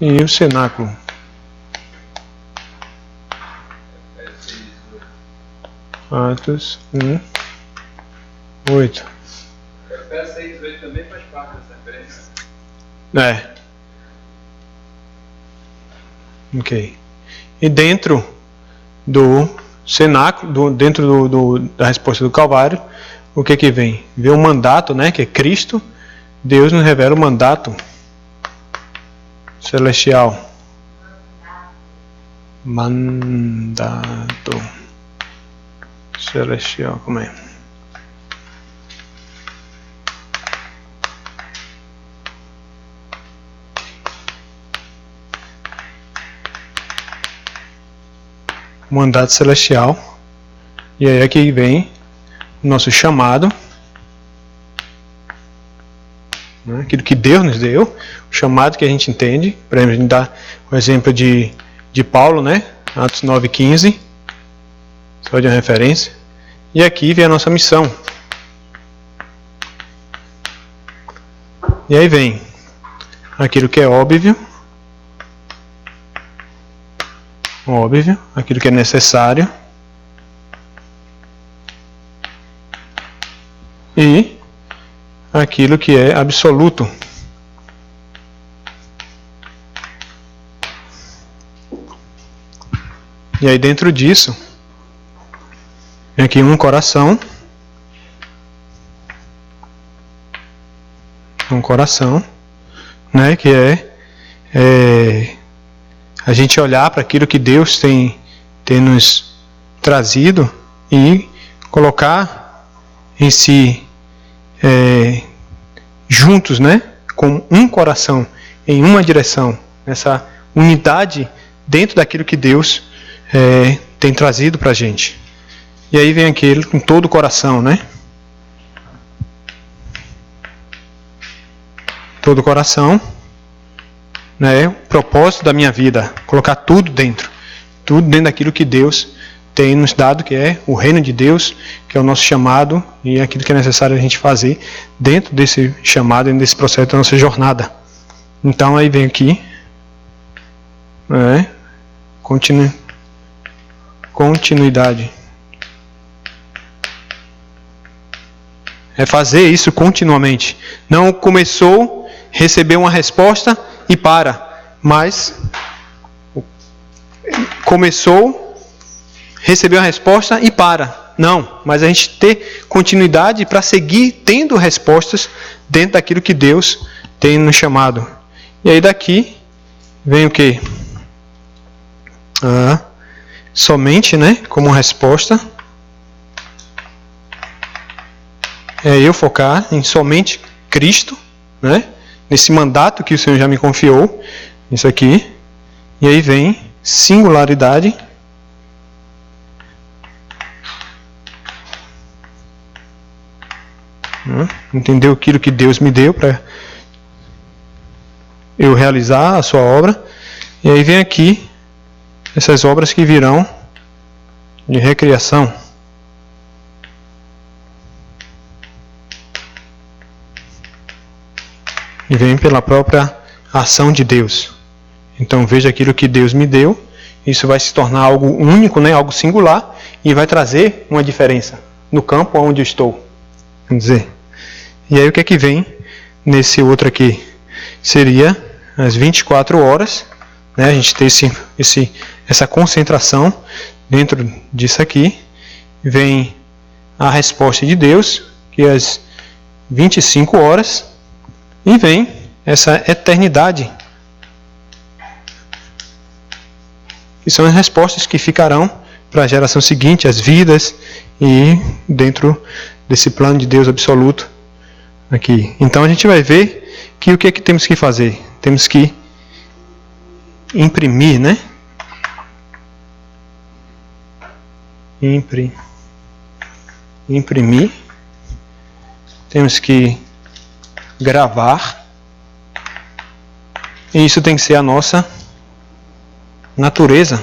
e o cenáculo. Atos 1, 8. Efésios 6, 8 também faz parte dessa referência. Ok. E dentro do cenáculo, dentro da resposta do Calvário, o que vem? Vem o mandato, né, que é Cristo. Deus nos revela o mandato celestial. Mandato celestial, como é? Mandato celestial. E aí aqui vem o nosso chamado, né? Aquilo que Deus nos deu, o chamado que a gente entende. Por exemplo, a gente dá o exemplo de Paulo, né? Atos 9:15, só de uma referência. E aqui vem a nossa missão. E aí vem aquilo que é óbvio, aquilo que é necessário e aquilo que é absoluto. E aí dentro disso, tem aqui um coração, né, que é a gente olhar para aquilo que Deus tem nos trazido e colocar em si juntos, né, com um coração, em uma direção, essa unidade dentro daquilo que Deus tem trazido para a gente. E aí vem aquele com todo o coração, né? Todo o coração, né? O propósito da minha vida, colocar tudo dentro daquilo que Deus tem nos dado, que é o reino de Deus, que é o nosso chamado e aquilo que é necessário a gente fazer dentro desse chamado, dentro desse processo da nossa jornada. Então aí vem aqui, continuidade. É fazer isso continuamente. Não começou, recebeu uma resposta e para. Mas começou, recebeu a resposta e para. Não, mas a gente ter continuidade para seguir tendo respostas dentro daquilo que Deus tem nos chamado. E aí daqui vem o quê? Somente, né, como resposta. É eu focar em somente Cristo, né? Nesse mandato que o Senhor já me confiou, isso aqui. E aí vem singularidade. Entender aquilo que Deus me deu para eu realizar a sua obra. E aí vem aqui essas obras que virão de recriação. E vem pela própria ação de Deus. Então veja aquilo que Deus me deu. Isso vai se tornar algo único, né? Algo singular. E vai trazer uma diferença no campo onde eu estou. Vamos dizer. E aí o que é que vem nesse outro aqui? Seria as 24 horas. Né? A gente ter essa concentração dentro disso aqui. Vem a resposta de Deus, que é as 25 horas. E vem essa eternidade, que são as respostas que ficarão para a geração seguinte, as vidas, e dentro desse plano de Deus absoluto aqui. Então a gente vai ver que o que é que temos que fazer? Temos que imprimir, né? Imprimir. Temos que gravar. E isso tem que ser a nossa natureza.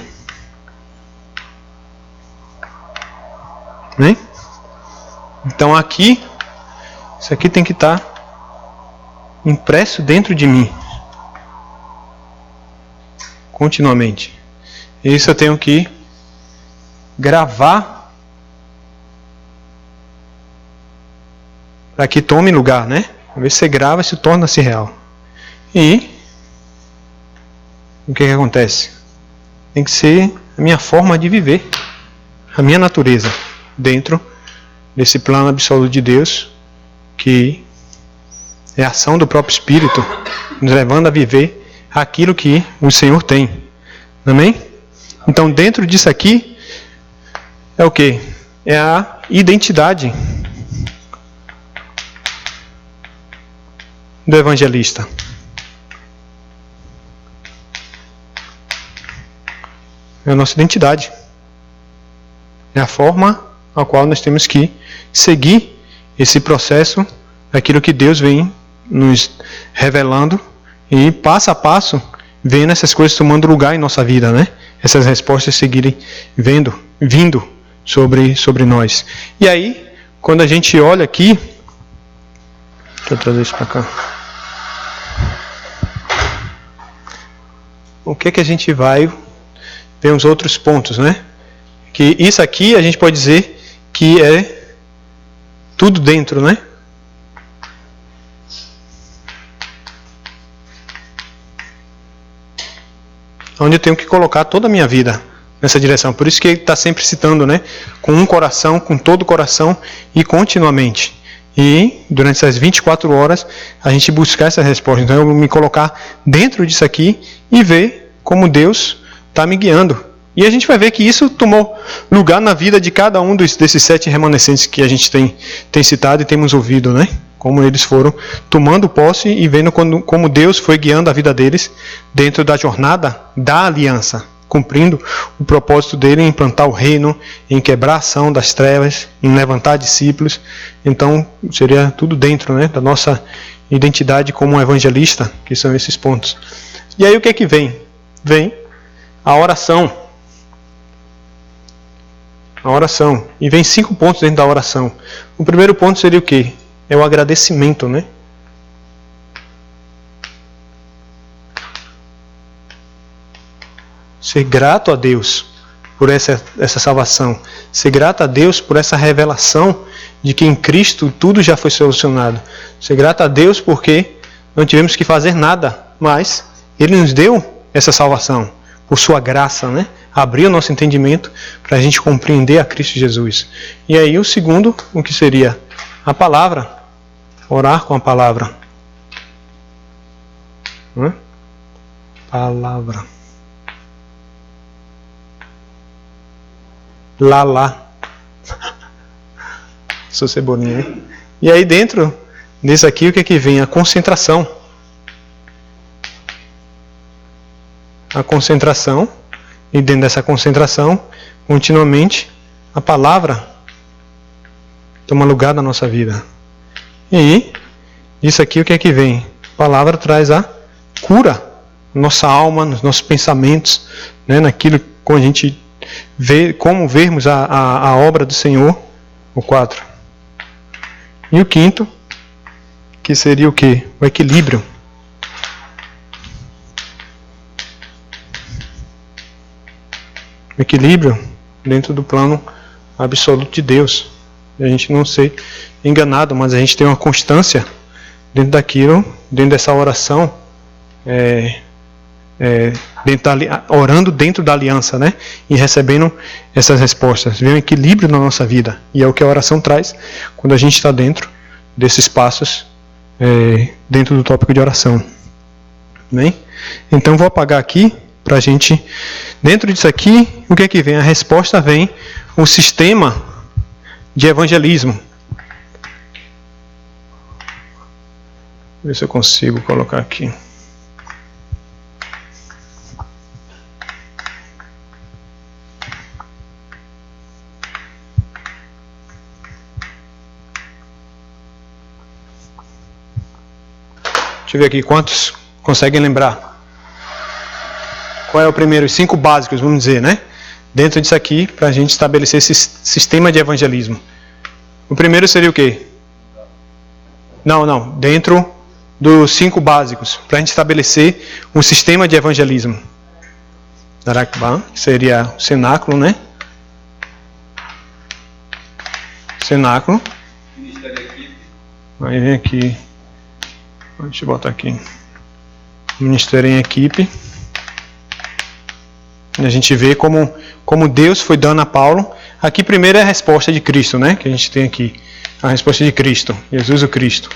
Né? Então aqui, isso aqui tem que estar impresso dentro de mim. continuamente. Isso eu tenho que gravar para que tome lugar, né? Uma vez que você grava, isso torna-se real. E o que acontece? Tem que ser a minha forma de viver, a minha natureza, dentro desse plano absoluto de Deus, que é a ação do próprio Espírito, nos levando a viver aquilo que o Senhor tem. Amém? Então, dentro disso aqui, é o quê? É a identidade do evangelista. É a nossa identidade. É a forma a qual nós temos que seguir esse processo, aquilo que Deus vem nos revelando e passo a passo vendo essas coisas tomando lugar em nossa vida, né? Essas respostas seguirem vindo sobre nós. E aí, quando a gente olha aqui, deixa eu trazer isso para cá. O que a gente vai ver os outros pontos, né? Que isso aqui a gente pode dizer que é tudo dentro, né? Onde eu tenho que colocar toda a minha vida nessa direção. Por isso que ele está sempre citando, né? Com um coração, com todo o coração e continuamente. E durante essas 24 horas a gente buscar essa resposta. Então eu me colocar dentro disso aqui e ver como Deus está me guiando. E a gente vai ver que isso tomou lugar na vida de cada um desses 7 remanescentes que a gente tem citado e temos ouvido, né? Como eles foram tomando posse e vendo como Deus foi guiando a vida deles dentro da jornada da aliança, cumprindo o propósito dele em implantar o reino, em quebrar a ação das trevas, em levantar discípulos. Então, seria tudo dentro, né, da nossa identidade como evangelista, que são esses pontos. E aí o que é que vem? Vem a oração. A oração. E vem 5 pontos dentro da oração. O primeiro ponto seria o quê? É o agradecimento, né? Ser grato a Deus por essa salvação. Ser grato a Deus por essa revelação de que em Cristo tudo já foi solucionado. Ser grato a Deus porque não tivemos que fazer nada, mas Ele nos deu essa salvação por sua graça, né? Abriu o nosso entendimento para a gente compreender a Cristo Jesus. E aí o segundo, o que seria? A palavra. Orar com a palavra. Palavra. Lá. Sou cebolinha, hein? E aí dentro disso aqui, o que é que vem? A concentração. A concentração. E dentro dessa concentração, continuamente, a palavra toma lugar na nossa vida. E isso aqui o que é que vem? A palavra traz a cura na nossa alma, nos nossos pensamentos, né? Naquilo que a gente vê, como vermos a obra do Senhor. O 4. E o 5, que seria o quê? O equilíbrio. O equilíbrio dentro do plano absoluto de Deus. A gente não ser enganado, mas a gente tem uma constância dentro daquilo, dentro dessa oração, orando dentro da aliança, né? E recebendo essas respostas. Vem um equilíbrio na nossa vida. E é o que a oração traz quando a gente está dentro desses passos, dentro do tópico de oração. Bem? Então vou apagar aqui para a gente, dentro disso aqui, o que é que vem? A resposta vem o sistema de evangelismo. Ver se eu consigo colocar aqui. Deixa eu ver aqui quantos conseguem lembrar. Qual é o primeiro? Os 5 básicos, vamos dizer, né? Dentro disso aqui, para a gente estabelecer esse sistema de evangelismo. O primeiro seria o quê? Não. Dentro dos 5 básicos, para a gente estabelecer um sistema de evangelismo. Darakban, que seria o cenáculo, né? Cenáculo. Ministério e equipe. Aí vem aqui. Deixa eu botar aqui. Ministério em equipe. E a gente vê como Deus foi dando a Paulo. Aqui primeiro é a resposta de Cristo, né? Que a gente tem aqui. A resposta de Cristo. Jesus o Cristo.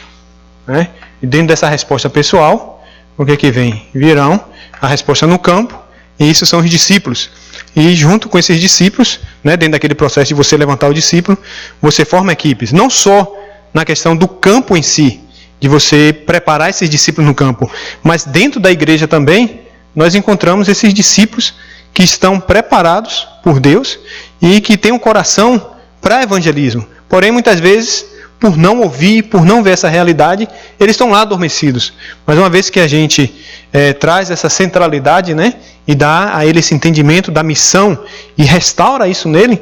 Né? E dentro dessa resposta pessoal, o que vem? Virão a resposta no campo. E isso são os discípulos. E junto com esses discípulos, né, dentro daquele processo de você levantar o discípulo, você forma equipes. Não só na questão do campo em si, de você preparar esses discípulos no campo, mas dentro da igreja também, nós encontramos esses discípulos que estão preparados por Deus e que têm um coração para evangelismo. Porém, muitas vezes, por não ouvir, por não ver essa realidade, eles estão lá adormecidos. Mas uma vez que a gente traz essa centralidade, né, e dá a ele esse entendimento da missão e restaura isso nele,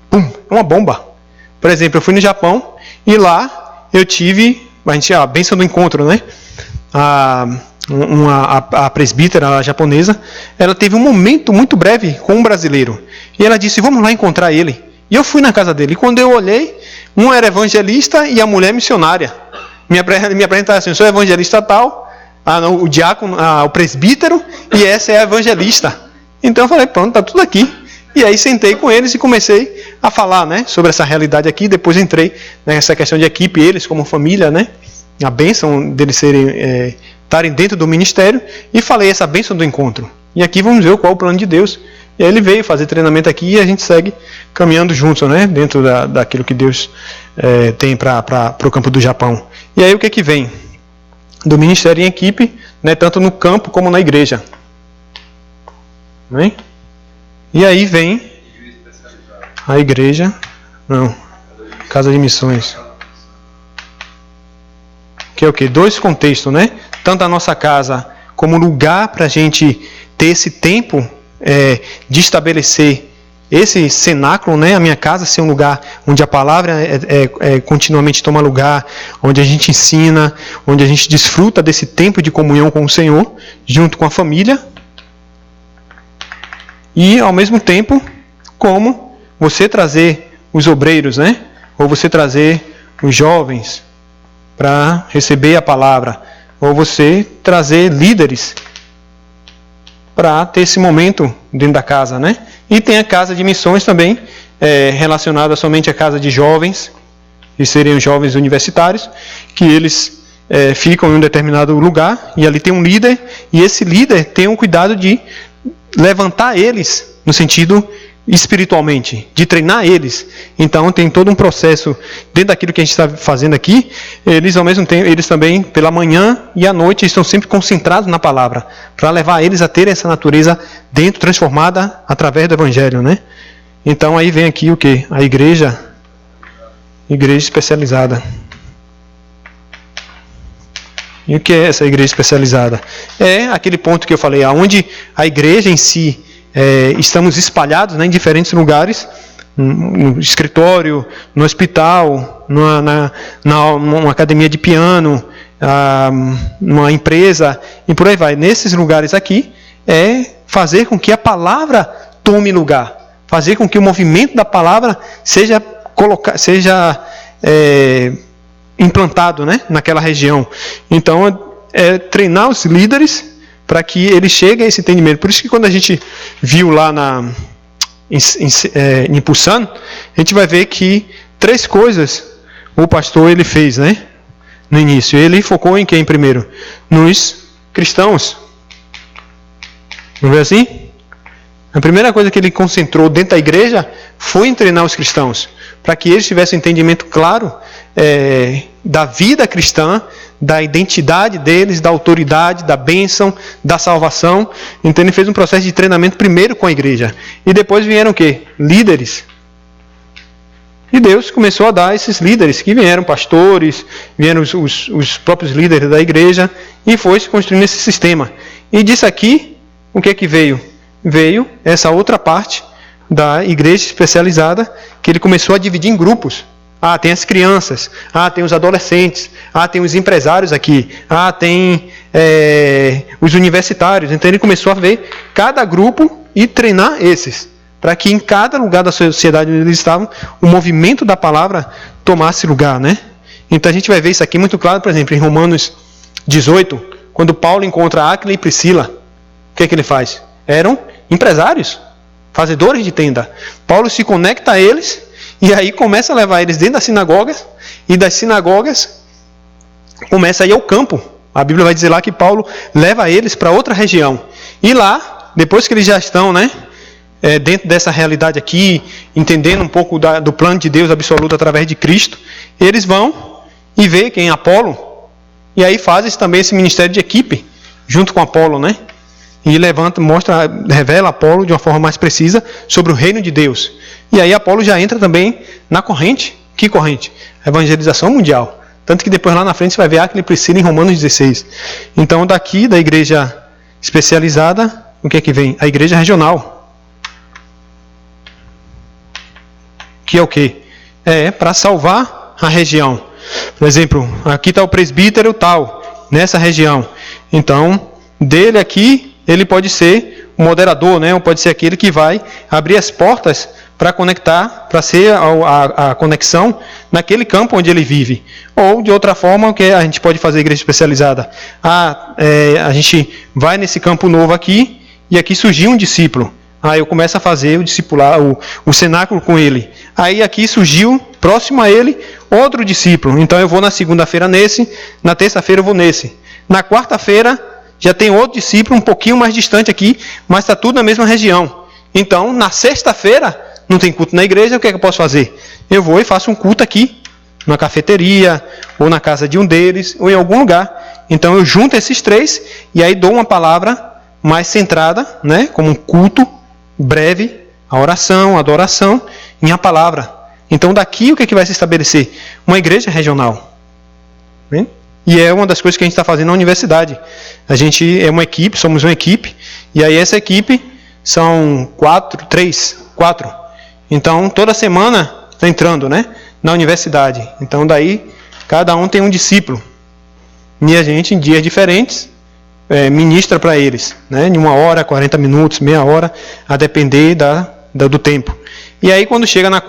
pum, é uma bomba. Por exemplo, eu fui no Japão e lá eu tive a bênção do encontro, né? A presbítera japonesa, ela teve um momento muito breve com um brasileiro. E ela disse, vamos lá encontrar ele. E eu fui na casa dele. E quando eu olhei, um era evangelista e a mulher missionária. Me apresentaram assim, eu sou evangelista tal, o diácono, o presbítero, e essa é a evangelista. Então eu falei, pronto, está tudo aqui. E aí sentei com eles e comecei a falar, né, sobre essa realidade aqui. Depois entrei nessa questão de equipe, eles como família, né, a bênção deles estarem dentro do ministério, e falei essa bênção do encontro. E aqui vamos ver qual é o plano de Deus. E aí ele veio fazer treinamento aqui e a gente segue caminhando juntos, né, dentro daquilo que Deus tem para o campo do Japão. E aí o que vem? Do ministério em equipe, né, tanto no campo como na igreja. Né? E aí vem a igreja, não, casa de missões. Que é o quê? Dois contextos, né? Tanto a nossa casa como lugar para a gente ter esse tempo de estabelecer esse cenáculo, né? A minha casa ser um lugar onde a palavra continuamente toma lugar, onde a gente ensina, onde a gente desfruta desse tempo de comunhão com o Senhor, junto com a família. E, ao mesmo tempo, como você trazer os obreiros, né? Ou você trazer os jovens para receber a palavra, ou você trazer líderes para ter esse momento dentro da casa, né? E tem a casa de missões também, relacionada somente à casa de jovens, que seriam jovens universitários, que eles ficam em um determinado lugar, e ali tem um líder, e esse líder tem um cuidado de levantar eles no sentido espiritualmente, de treinar eles. Então tem todo um processo dentro daquilo que a gente está fazendo aqui. Eles ao mesmo tempo, eles também pela manhã e à noite estão sempre concentrados na palavra, para levar eles a ter essa natureza dentro, transformada através do evangelho, né? Então aí vem aqui o que? A igreja especializada. E o que é essa igreja especializada? É aquele ponto que eu falei, onde a igreja em si, estamos espalhados, né, em diferentes lugares, no escritório, no hospital, numa academia de piano, numa empresa, e por aí vai. Nesses lugares aqui, fazer com que a palavra tome lugar, fazer com que o movimento da palavra seja implantado, né, naquela região. Então, treinar os líderes para que eles cheguem a esse entendimento. Por isso que quando a gente viu lá em Busan, a gente vai ver que 3 coisas o pastor ele fez, né, no início. Ele focou em quem primeiro? Nos cristãos. Vamos ver assim? A primeira coisa que ele concentrou dentro da igreja foi em treinar os cristãos, para que eles tivessem um entendimento claro da vida cristã, da identidade deles, da autoridade, da bênção, da salvação. Então ele fez um processo de treinamento primeiro com a igreja. E depois vieram o quê? Líderes. E Deus começou a dar esses líderes, que vieram pastores, vieram os próprios líderes da igreja, e foi se construindo esse sistema. E disso aqui, o que é que veio? Veio essa outra parte da igreja especializada, que ele começou a dividir em grupos. Tem as crianças, tem os adolescentes, tem os empresários aqui, tem os universitários. Então ele começou a ver cada grupo e treinar esses, para que em cada lugar da sociedade onde eles estavam, o movimento da palavra tomasse lugar, né? Então a gente vai ver isso aqui muito claro, por exemplo, em Romanos 18, quando Paulo encontra Áquila e Priscila, o que é que ele faz? Eram empresários, fazedores de tenda. Paulo se conecta a eles e aí começa a levar eles dentro das sinagogas, e das sinagogas começa a ir ao campo. A Bíblia vai dizer lá que Paulo leva eles para outra região. E lá, depois que eles já estão, né, dentro dessa realidade aqui, entendendo um pouco do plano de Deus absoluto através de Cristo, eles vão e vê quem é Apolo, e aí fazem também esse ministério de equipe, junto com Apolo, né? E revela Apolo de uma forma mais precisa sobre o reino de Deus. E aí Apolo já entra também na corrente. Que corrente? Evangelização mundial. Tanto que depois lá na frente você vai ver Áquila e Priscila em Romanos 16. Então daqui da igreja especializada, o que é que vem? A igreja regional. Que é o quê? É para salvar a região. Por exemplo, aqui está o presbítero tal, nessa região. Então, dele aqui, ele pode ser o moderador, né? Ou pode ser aquele que vai abrir as portas para conectar, para ser a conexão naquele campo onde ele vive. Ou, de outra forma, que a gente pode fazer igreja especializada. A gente vai nesse campo novo aqui, e aqui surgiu um discípulo. Aí eu começo a fazer o discipular, o cenáculo com ele. Aí aqui surgiu, próximo a ele, outro discípulo. Então eu vou na segunda-feira nesse, na terça-feira eu vou nesse. Na quarta-feira já tem outro discípulo um pouquinho mais distante aqui, mas está tudo na mesma região. Então, na sexta-feira, não tem culto na igreja, o que é que eu posso fazer? Eu vou e faço um culto aqui, na cafeteria, ou na casa de um deles, ou em algum lugar. Então eu junto esses três, e aí dou uma palavra mais centrada, né, como um culto breve, a oração, a adoração, em a palavra. Então daqui o que é que vai se estabelecer? Uma igreja regional. Bem? E é uma das coisas que a gente está fazendo na universidade. A gente é uma equipe, somos uma equipe, e aí essa equipe são quatro. Então toda semana está entrando, né, na universidade. Então daí cada um tem um discípulo. E a gente, em dias diferentes, ministra para eles, né, em 1 hora, 40 minutos, meia hora, a depender do tempo. E aí quando chega na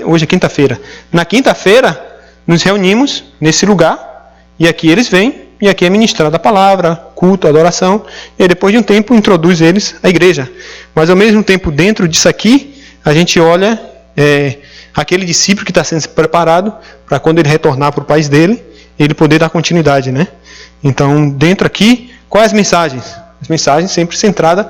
hoje é quinta-feira, na quinta-feira nos reunimos nesse lugar, e aqui eles vêm, e aqui é ministrada a palavra, culto, adoração, e depois de um tempo introduz eles à igreja. Mas ao mesmo tempo, dentro disso aqui, a gente olha aquele discípulo que está sendo preparado para quando ele retornar para o país dele, ele poder dar continuidade, né? Então, dentro aqui, quais as mensagens? As mensagens sempre centradas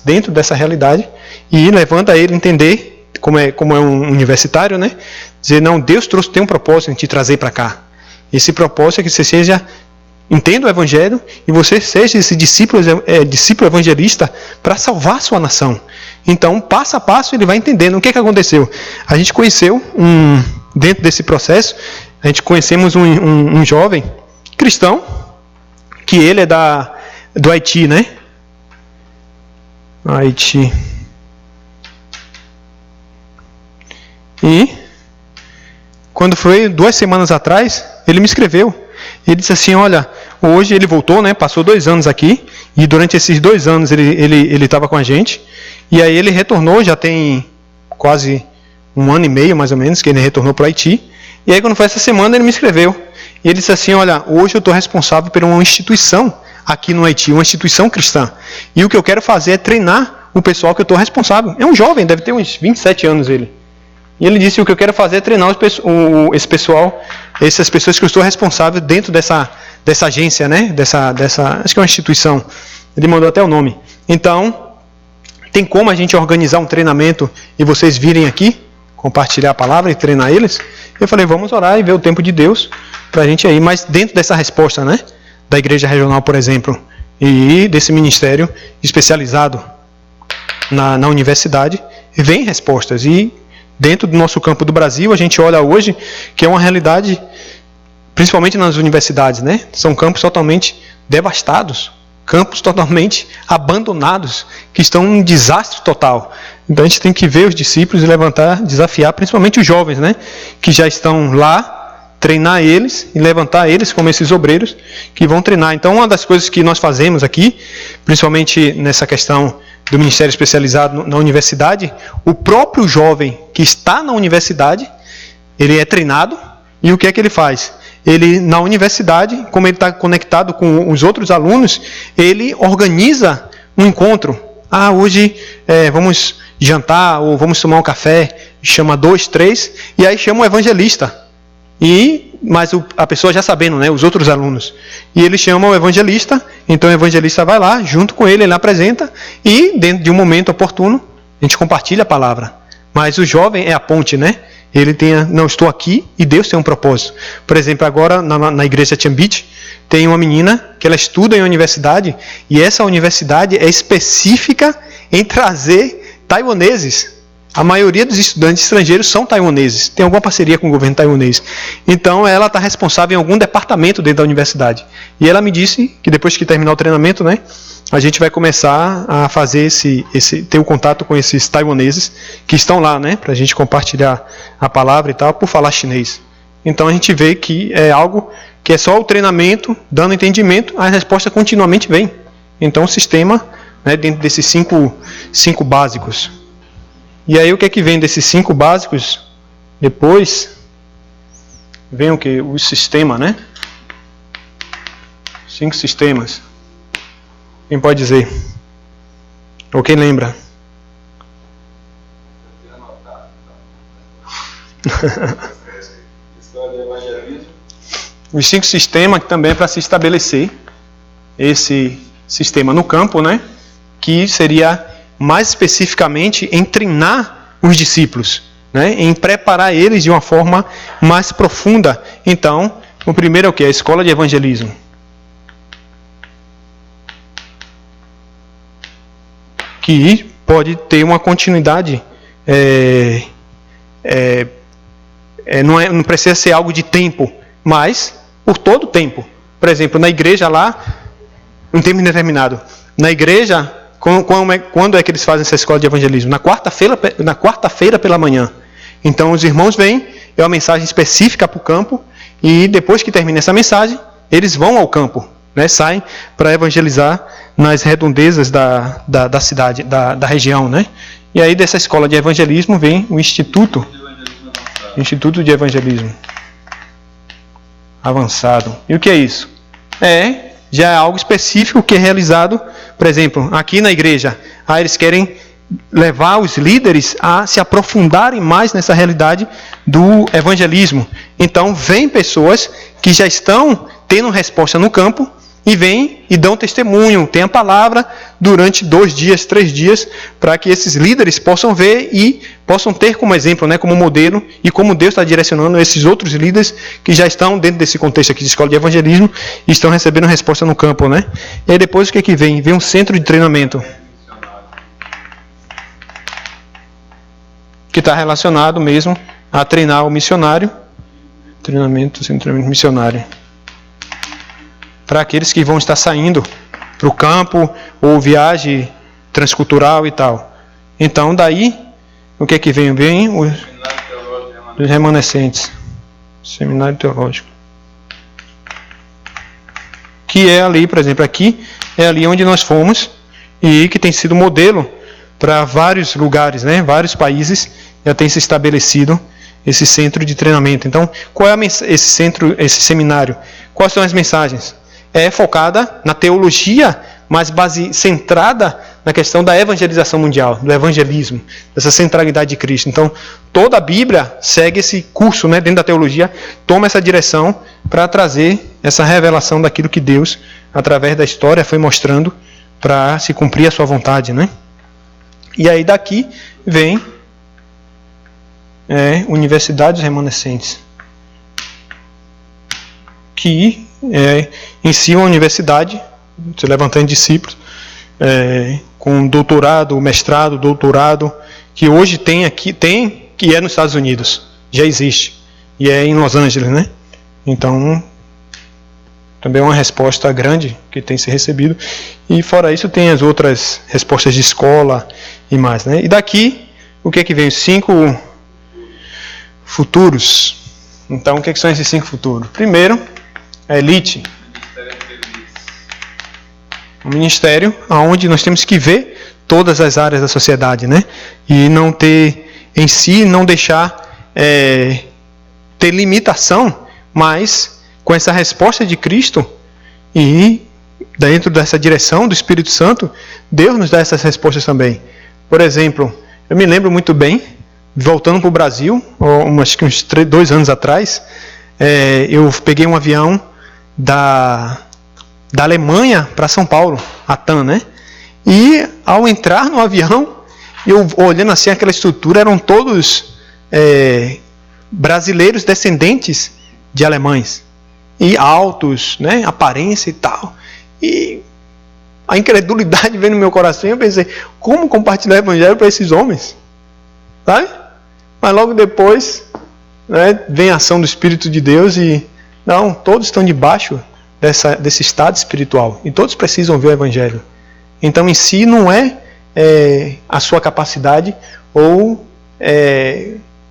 dentro dessa realidade, e levando a ele a entender, como é um universitário, né? Dizer, não, Deus tem um propósito em te trazer para cá. Esse propósito é que você entenda o Evangelho e você seja esse discípulo evangelista para salvar a sua nação. Então, passo a passo, ele vai entendendo o que aconteceu. A gente conheceu, dentro desse processo, a gente conhecemos um jovem cristão, que ele é do Haiti, né? Haiti. E quando foi 2 semanas atrás, ele me escreveu. Ele disse assim, olha, hoje ele voltou, né? Passou 2 anos aqui, e durante esses 2 anos ele estava com a gente, e aí ele retornou, já tem quase 1 ano e meio, mais ou menos, que ele retornou para o Haiti. E aí quando foi essa semana, ele me escreveu. E ele disse assim, olha, hoje eu estou responsável por uma instituição aqui no Haiti, uma instituição cristã. E o que eu quero fazer é treinar o pessoal que eu estou responsável. É um jovem, deve ter uns 27 anos ele. E ele disse, o que eu quero fazer é treinar esse pessoal, essas pessoas que eu estou responsável dentro dessa agência, né? Acho que é uma instituição. Ele mandou até o nome. Então, tem como a gente organizar um treinamento e vocês virem aqui, compartilhar a palavra e treinar eles? Eu falei, vamos orar e ver o tempo de Deus para a gente ir. Mas dentro dessa resposta, né? Da igreja regional, por exemplo, e desse ministério especializado na universidade, vem respostas. E dentro do nosso campo do Brasil, a gente olha hoje que é uma realidade, principalmente nas universidades, né? São campos totalmente devastados, campos totalmente abandonados, que estão em um desastre total. Então a gente tem que ver os discípulos e levantar, desafiar, principalmente os jovens, né? Que já estão lá treinar eles e levantar eles como esses obreiros que vão treinar. Então, uma das coisas que nós fazemos aqui, principalmente nessa questão do ministério especializado na universidade, o próprio jovem que está na universidade, ele é treinado, e o que é que ele faz? Ele, na universidade, como ele está conectado com os outros alunos, ele organiza um encontro. Hoje vamos jantar, ou vamos tomar um café, chama 2, 3, e aí chama um evangelista. Mas a pessoa já sabendo, né, os outros alunos. E ele chama o evangelista, então o evangelista vai lá, junto com ele apresenta, e dentro de um momento oportuno, a gente compartilha a palavra. Mas o jovem é a ponte, né? Ele não estou aqui e Deus tem um propósito. Por exemplo, agora na igreja Chambit, tem uma menina que ela estuda em universidade, e essa universidade é específica em trazer taiwaneses. A maioria dos estudantes estrangeiros são taiwaneses, tem alguma parceria com o governo taiwanês. Então ela está responsável em algum departamento dentro da universidade. E ela me disse que depois que terminar o treinamento, né, a gente vai começar a fazer ter o contato com esses taiwaneses que estão lá, né, para a gente compartilhar a palavra e tal, por falar chinês. Então a gente vê que é algo que é só o treinamento, dando entendimento, a resposta continuamente vem. Então o sistema, né, dentro desses cinco básicos. E aí o que é que vem desses 5 básicos? Depois vem o que? O sistema, né? 5 sistemas. Quem pode dizer? Ou quem lembra? Os 5 sistemas que também é para se estabelecer esse sistema no campo, né? Que seria mais especificamente em treinar os discípulos, né? Em preparar eles de uma forma mais profunda. Então, o primeiro é o que? A escola de evangelismo. Que pode ter uma continuidade, não precisa ser algo de tempo, mas por todo o tempo. Por exemplo, na igreja lá, um tempo indeterminado. Na igreja, quando é que eles fazem essa escola de evangelismo? Na quarta-feira pela manhã. Então os irmãos vêm, é uma mensagem específica para o campo, e depois que termina essa mensagem, eles vão ao campo, né? Saem para evangelizar nas redondezas da cidade, da região, né? E aí dessa escola de evangelismo vem o Instituto de Evangelismo Avançado. E o que é isso? Já é algo específico que é realizado, por exemplo, aqui na igreja. Eles querem levar os líderes a se aprofundarem mais nessa realidade do evangelismo. Então, vêm pessoas que já estão tendo resposta no campo e vêm e dão testemunho, tem a palavra durante 2 dias, 3 dias, para que esses líderes possam ver e possam ter como exemplo, né, como modelo, e como Deus está direcionando esses outros líderes que já estão dentro desse contexto aqui de escola de evangelismo e estão recebendo resposta no campo, né? E aí depois o que é que vem? Vem um centro de treinamento que está relacionado mesmo a treinar o missionário, centro de treinamento missionário, para aqueles que vão estar saindo para o campo ou viagem transcultural e tal. Então daí o que é que vem? Vem os remanescentes. Seminário Teológico. Que é ali, por exemplo, aqui é ali onde nós fomos e que tem sido modelo para vários lugares, né? Vários países já tem se estabelecido esse centro de treinamento. Então, qual é esse seminário? Quais são as mensagens? É focada na teologia, mas centrada na questão da evangelização mundial, do evangelismo, dessa centralidade de Cristo. Então, toda a Bíblia segue esse curso, né, dentro da teologia, toma essa direção para trazer essa revelação daquilo que Deus, através da história, foi mostrando para se cumprir a sua vontade, né? E aí daqui vem Universidades Remanescentes, que em si uma universidade, se levantando discípulos, com doutorado, mestrado, doutorado, que hoje tem, que é nos Estados Unidos, já existe, e é em Los Angeles, né? Então, também é uma resposta grande que tem se recebido, e fora isso tem as outras respostas de escola e mais, né? E daqui, o que é que vem? 5 futuros Então, o que são esses 5 futuros? Primeiro, a elite. Um ministério onde nós temos que ver todas as áreas da sociedade, né? E não ter em si, não deixar ter limitação, mas com essa resposta de Cristo e dentro dessa direção do Espírito Santo, Deus nos dá essas respostas também. Por exemplo, eu me lembro muito bem, voltando para o Brasil, acho que uns 2 anos atrás, eu peguei um avião da Alemanha para São Paulo, a TAM, né? E ao entrar no avião, eu olhando assim aquela estrutura, eram todos brasileiros descendentes de alemães. E altos, né? Aparência e tal. E a incredulidade veio no meu coração e eu pensei, como compartilhar o evangelho para esses homens? Sabe? Mas logo depois, né, vem a ação do Espírito de Deus e não, todos estão debaixo desse estado espiritual e todos precisam ver o evangelho. Então em si não é a sua capacidade ou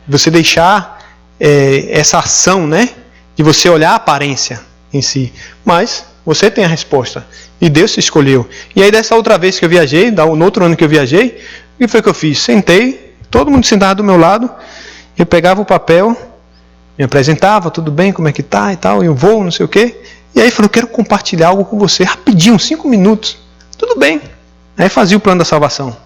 você deixar essa ação, né, de você olhar a aparência em si, mas você tem a resposta e Deus te escolheu. E aí dessa outra vez que eu viajei, no outro ano que eu viajei, o que foi que eu fiz? Sentei, todo mundo sentado do meu lado, eu pegava o papel, me apresentava, tudo bem, como é que tá e tal, eu vou, não sei o quê. E aí falou, eu quero compartilhar algo com você, rapidinho, 5 minutos. Tudo bem. Aí fazia o plano da salvação.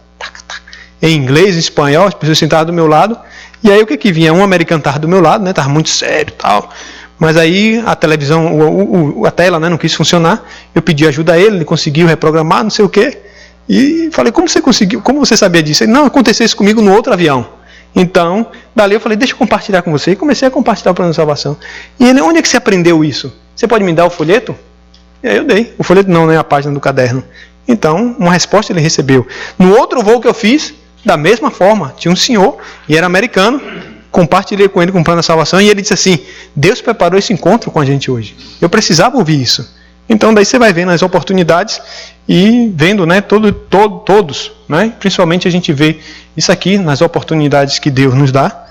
Em inglês, em espanhol, as pessoas sentadas do meu lado. E aí o que vinha? Um americano estava do meu lado, né? Estava muito sério e tal. Mas aí a televisão, a tela, né, não quis funcionar. Eu pedi ajuda a ele conseguiu reprogramar, não sei o quê. E falei, como você conseguiu? Como você sabia disso? Ele, não, aconteceu isso comigo no outro avião. Então, dali eu falei, deixa eu compartilhar com você. E comecei a compartilhar o plano de salvação. E ele, onde é que você aprendeu isso? Você pode me dar o folheto? E aí eu dei. O folheto não, né? A página do caderno. Então, uma resposta ele recebeu. No outro voo que eu fiz, da mesma forma, tinha um senhor, e era americano, compartilhei com ele com o plano da salvação, e ele disse assim, Deus preparou esse encontro com a gente hoje. Eu precisava ouvir isso. Então, daí você vai vendo as oportunidades e vendo, né, todos, né? Principalmente a gente vê isso aqui nas oportunidades que Deus nos dá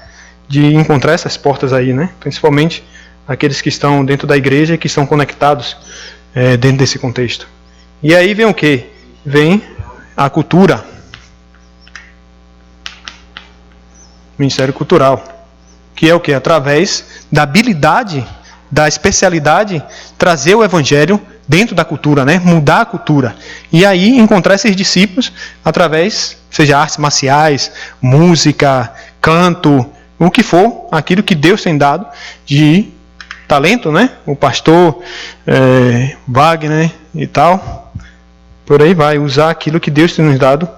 de encontrar essas portas aí, né? Principalmente aqueles que estão dentro da igreja e que estão conectados dentro desse contexto. E aí vem o quê? Vem a cultura. Ministério Cultural. Que é o quê? Através da habilidade, da especialidade, trazer o evangelho dentro da cultura, né? Mudar a cultura. E aí encontrar esses discípulos através, seja artes marciais, música, canto, o que for, aquilo que Deus tem dado de talento, né? O pastor Wagner e tal, por aí vai, usar aquilo que Deus tem nos dado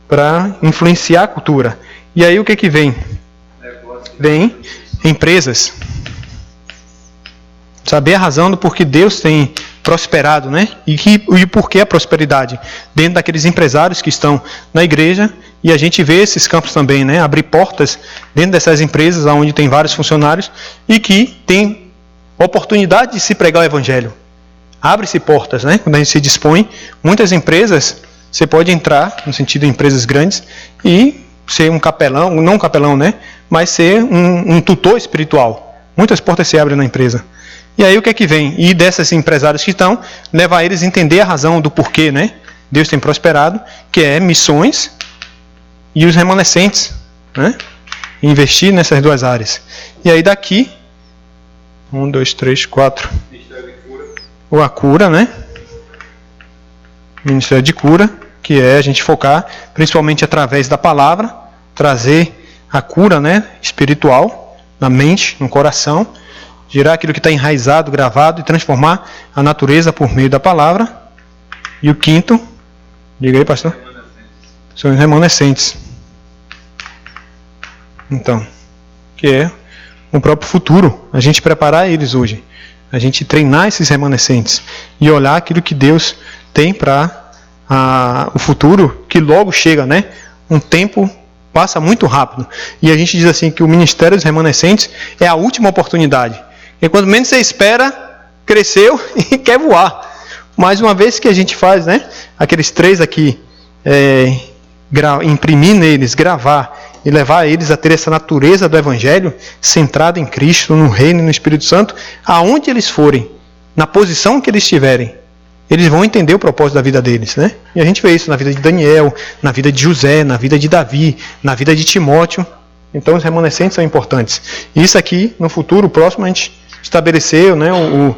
para influenciar a cultura. E aí o que vem? Vem empresas. Saber a razão do porquê Deus tem prosperado, né? E por que a prosperidade dentro daqueles empresários que estão na igreja. E a gente vê esses campos também, né? Abrir portas dentro dessas empresas onde tem vários funcionários e que tem oportunidade de se pregar o evangelho. Abre-se portas, né? Quando a gente se dispõe, muitas empresas, você pode entrar, no sentido de empresas grandes, e ser um capelão, não um capelão, né? Mas ser um tutor espiritual. Muitas portas se abrem na empresa. E aí o que vem? E desses empresários que estão, levar eles a entender a razão do porquê, né? Deus tem prosperado, que é missões e os remanescentes, né? Investir nessas duas áreas. E aí daqui, 1, 2, 3, 4. Ou a cura, né? Ministério de cura, que é a gente focar, principalmente através da palavra, trazer a cura, né? Espiritual, na mente, no coração, girar aquilo que está enraizado, gravado e transformar a natureza por meio da palavra. E o quinto, diga aí, pastor, são os remanescentes. Então, que é o próprio futuro, a gente preparar eles hoje, a gente treinar esses remanescentes e olhar aquilo que Deus tem para o futuro, que logo chega, né? Um tempo passa muito rápido. E a gente diz assim que o ministério dos remanescentes é a última oportunidade. E quando menos você espera, cresceu e quer voar. Mais uma vez que a gente faz, né? Aqueles 3 aqui, imprimir neles, gravar e levar eles a ter essa natureza do Evangelho centrada em Cristo, no Reino e no Espírito Santo, aonde eles forem, na posição que eles estiverem, eles vão entender o propósito da vida deles, né? E a gente vê isso na vida de Daniel, na vida de José, na vida de Davi, na vida de Timóteo. Então os remanescentes são importantes. E isso aqui, no futuro próximo, a gente estabeleceu, né, o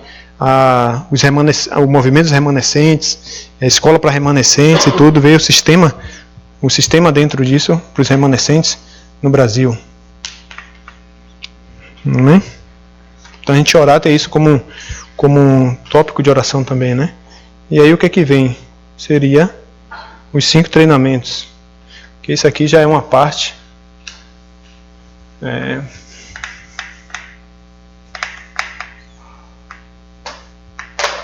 movimento dos remanescentes, a escola para remanescentes e tudo, veio o sistema dentro disso para os remanescentes no Brasil. Amém? Então a gente orar ter isso como um tópico de oração também, né? E aí o que é que vem? Seria os 5 treinamentos. Que isso aqui já é uma parte.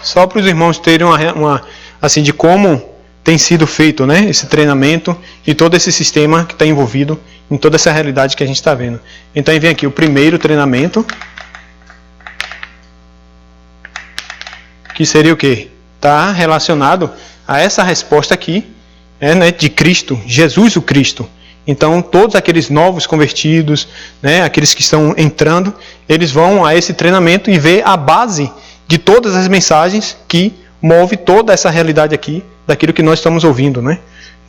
Só para os irmãos terem uma assim, de como tem sido feito, né, esse treinamento e todo esse sistema que está envolvido em toda essa realidade que a gente está vendo. Então aí vem aqui o primeiro treinamento, que seria o quê? Está relacionado a essa resposta aqui, né, de Cristo, Jesus o Cristo. Então todos aqueles novos convertidos, né, aqueles que estão entrando, eles vão a esse treinamento e ver a base de todas as mensagens que move toda essa realidade aqui, daquilo que nós estamos ouvindo, né?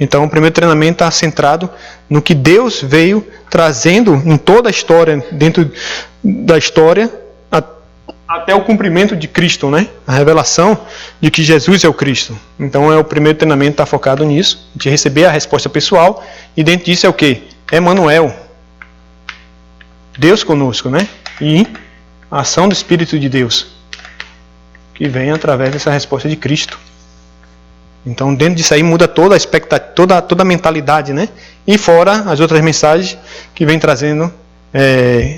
Então o primeiro treinamento está centrado no que Deus veio trazendo em toda a história, dentro da história, até o cumprimento de Cristo, né? A revelação de que Jesus é o Cristo. Então o primeiro treinamento está focado nisso, de receber a resposta pessoal, e dentro disso é o quê? Emmanuel, Deus conosco, né? E a ação do Espírito de Deus, que vem através dessa resposta de Cristo. Então dentro disso aí muda toda a expectativa, toda a mentalidade, né? E fora as outras mensagens que vem trazendo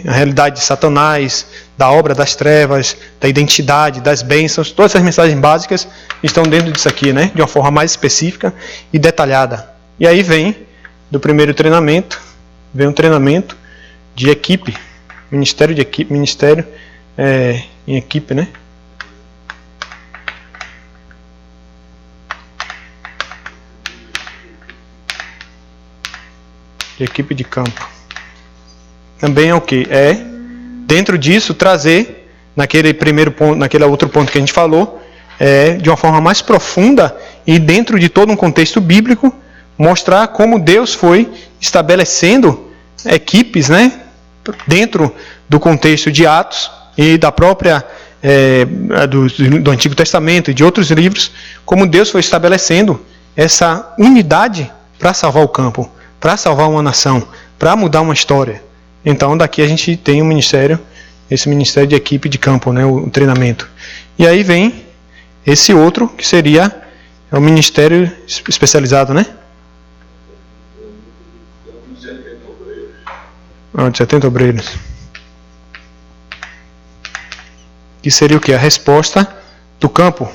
a realidade de Satanás, da obra das trevas, da identidade, das bênçãos, todas essas mensagens básicas estão dentro disso aqui, né? De uma forma mais específica e detalhada. E aí vem do primeiro treinamento, vem um treinamento de equipe, ministério de equipe, ministério em equipe, né? De equipe de campo. Também é o que? Dentro disso, trazer, naquele primeiro ponto, naquele outro ponto que a gente falou, de uma forma mais profunda e dentro de todo um contexto bíblico, mostrar como Deus foi estabelecendo equipes, né, dentro do contexto de Atos e da própria do Antigo Testamento e de outros livros, como Deus foi estabelecendo essa unidade para salvar o campo, para salvar uma nação, para mudar uma história. Então daqui a gente tem um ministério, esse ministério de equipe de campo, né, o treinamento. E aí vem esse outro, que seria o ministério especializado, né? De 70 obreiros. Que seria o quê? A resposta do campo,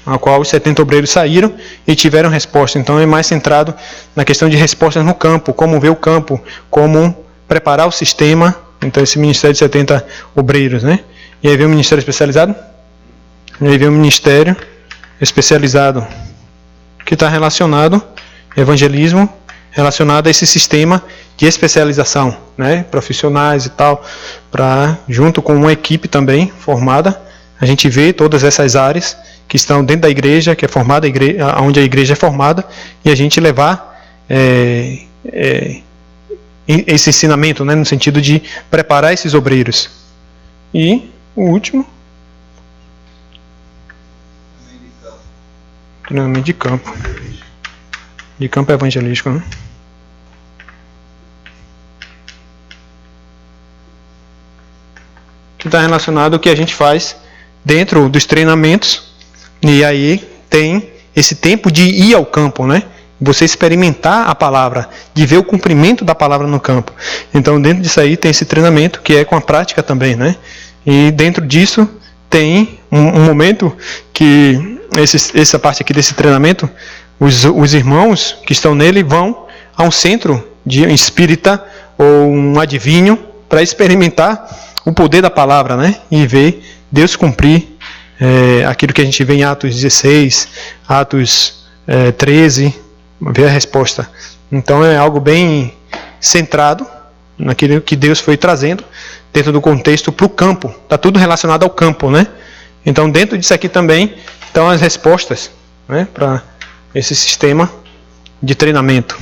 a qual os 70 obreiros saíram e tiveram resposta. Então é mais centrado na questão de respostas no campo, como ver o campo, como preparar o sistema. Então esse ministério de 70 obreiros, né? E aí vem o ministério especializado. E aí vem o ministério especializado, que está relacionado, evangelismo, relacionado a esse sistema de especialização, né? Profissionais e tal, junto com uma equipe também formada, a gente vê todas essas áreas que estão dentro da igreja, que é formada, onde a igreja é formada, e a gente levar esse ensinamento, né, no sentido de preparar esses obreiros. E o último, treinamento de campo. De campo evangelístico, né? Que está relacionado ao que a gente faz dentro dos treinamentos. E aí tem esse tempo de ir ao campo, né? Você experimentar a palavra, de ver o cumprimento da palavra no campo. Então dentro disso aí tem esse treinamento que é com a prática também, né? E dentro disso tem um momento que essa parte aqui desse treinamento, os irmãos que estão nele vão a um centro de espírita ou um adivinho para experimentar o poder da palavra, né? E ver Deus cumprir aquilo que a gente vê em Atos 16, Atos 13, ver a resposta. Então é algo bem centrado naquilo que Deus foi trazendo dentro do contexto para o campo. Está tudo relacionado ao campo, né? Então, dentro disso aqui também estão as respostas, né, para esse sistema de treinamento.